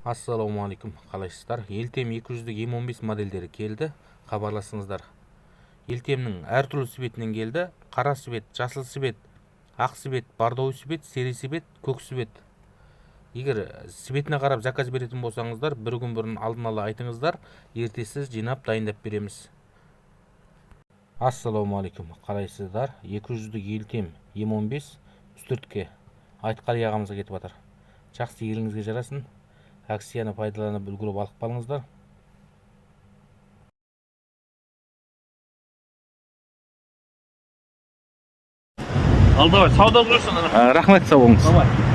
Ассалаумағалейкум, қалайсыздар? Елтем 200-ді М15 модельдері келді, хабарласыңыздар. Елтемнің әртүрлі светінен келді. Қара свет, жасыл свет, ақ свет, бордовый свет, сері свет, көк свет. Егер светіне қарап заказ беретін болсаңыздар, бір күн бұрын алдын ала айтыңыздар, ертесі жинап дайындап береміз. Ассалаумағалейкум, қалайсыздар? 200-ді Елтем М15 үстіртке Айтқали ағамызға кетіп жатыр. Жақсы, еліңізге жарасын. Акцияны пайдаланып үлгілі балық балыңыздар. Ал давай, сауда көрсін. Рахмет, сау болыңыз.